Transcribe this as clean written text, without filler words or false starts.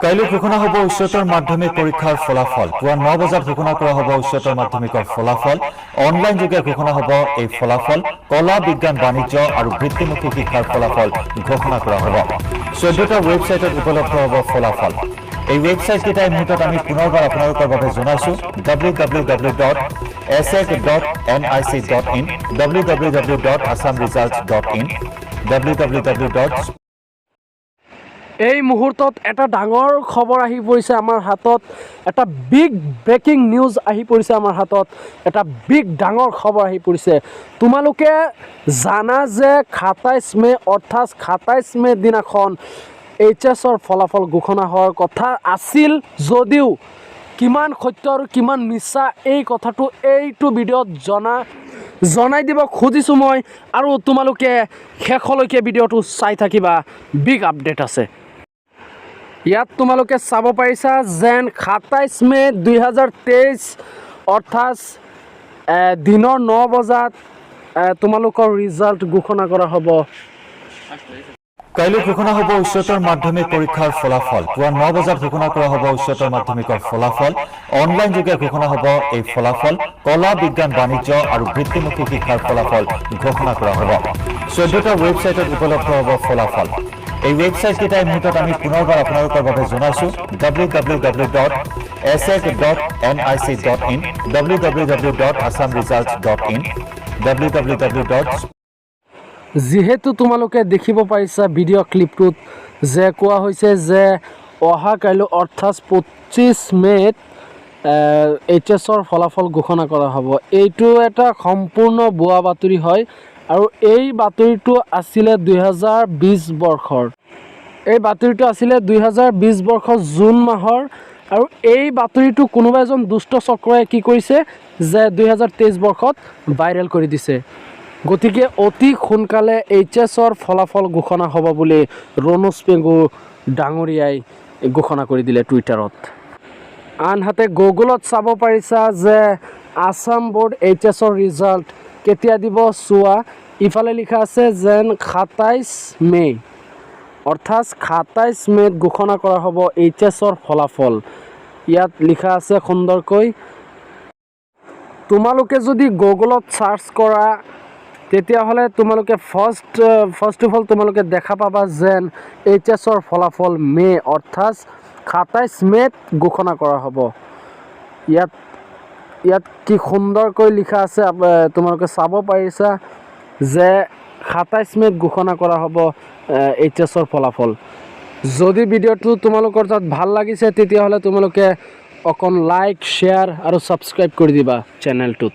কাইলৈ ঘোষণা হ'ব উচ্চতৰ মাধ্যমিক পৰীক্ষাৰ ফলাফল। পুৱা 9 বজাত ঘোষণা কৰা হ'ব উচ্চতৰ মাধ্যমিকৰ ফলাফল। অনলাইন যোগে ঘোষণা হ'ব এই ফলাফল। কলা, বিজ্ঞান, বাণিজ্য আৰু বৃত্তিমুখী শিক্ষাৰ ফলাফল ঘোষণা কৰা হ'ব। 14টা ৱেবছাইটত উপলব্ধ হ'ব ফলাফল। এই ৱেবছাইট কেইটা এই মুহূৰ্তত আমি পুনৰবাৰ আপোনালোকৰ বাবে জনাইছো www.ashec.nic.in, www.assamresults.in, www. এই মুহূৰ্তত এটা ডাঙৰ খবৰ আহি পৰিছে আমাৰ হাতত, এটা বিগ ব্ৰেকিং নিউজ আহি পৰিছে আমাৰ হাতত, এটা বিগ ডাঙৰ খবৰ আহি পৰিছে। তোমালোকে জানা যে 27 মে অৰ্থাৎ 27 মে দিনাখন HSৰ ফলাফল ঘোষণা হোৱাৰ কথা আছিল যদিও কিমান সত্য আৰু কিমান মিছা এই কথাটো এইটো ভিডিঅ'ত জনাই দিব খুজিছোঁ মই, আৰু তোমালোকে শেষলৈকে ভিডিঅ'টো চাই থাকিবা। বিগ আপডেট আছে ইয়াত। তোমালোকে চাব পাৰিছা যেন 27 মে 2023 অৰ্থাৎ দিনৰ 9 বজাত তোমালোকৰ ৰিজাল্ট ঘোষণা কৰা হ'ব। কাইলৈ ঘোষণা হ'ব উচ্চতৰ মাধ্যমিক পৰীক্ষাৰ ফলাফল। পুৱা 9 বজাত ঘোষণা কৰা হ'ব উচ্চতৰ মাধ্যমিকৰ ফলাফল। অনলাইন যোগে ঘোষণা হ'ব এই ফলাফল। কলা, বিজ্ঞান, বাণিজ্য আৰু বৃত্তিমুখী শিক্ষাৰ ফলাফল ঘোষণা কৰা হ'ব। 14টা ৱেবছাইটত উপলব্ধ হ'ব ফলাফল। এই ৱেবছাইট কেইটা এই মুহূৰ্তত আমি পুনৰবাৰ আপোনালোকৰ বাবে জনাইছো www.ashec.nic.in, www.assamresults.in, www. যিহেতু তোমালোকে দেখিব পাৰিছা ভিডিঅ' ক্লিপটোত যে কোৱা হৈছে যে অহা কাইলৈ অৰ্থাৎ 25 মেত HSৰ ফলাফল ঘোষণা কৰা হ'ব। এইটো এটা সম্পূৰ্ণ ভুৱা বাতৰি হয় আৰু এই বাতৰিটো আছিলে 2020 বৰ্ষৰ। এই বাতৰিটো আছিলে 2020 বৰ্ষৰ জুন মাহৰ, আৰু এই বাতৰিটো কোনোবা এজন দুষ্ট চক্ৰই কি কৰিছে যে 2023 বৰ্ষত ভাইৰেল কৰি দিছে। গতিকে অতি সোনকালে HSৰ ফলাফল ঘোষণা হ'ব বুলি ৰণোজ পেগু ডাঙৰীয়াই ঘোষণা কৰি দিলে টুইটাৰত। আনহাতে গুগলত চাব পাৰিছা যে আছাম বোৰ্ড HSৰ ৰিজাল্ট কেতিয়া দিব চোৱা। ইফালে লিখা আছে যেন 27 মে অৰ্থাৎ 27 মেত ঘোষণা কৰা হ'ব HSৰ ফলাফল। ইয়াত লিখা আছে সুন্দৰকৈ। তোমালোকে যদি গুগলত চাৰ্চ কৰা তেতিয়াহ'লে তোমালোকে ফাৰ্ষ্ট অফ অল তোমালোকে দেখা পাবা যেন HSৰ ফলাফল মে অৰ্থাৎ 27 মেত ঘোষণা কৰা হ'ব। ইয়াত কি সুন্দৰকৈ লিখা আছে তোমালোকে চাব পাৰিছা যে 27 মেত ঘোষণা কৰা হ'ব HSৰ ফলাফল। যদি ভিডিঅ'টো তোমালোকৰ তাত ভাল লাগিছে তেতিয়াহ'লে তোমালোকে অকণ লাইক, শ্বেয়াৰ আৰু ছাবস্ক্ৰাইব কৰি দিবা চেনেলটোত।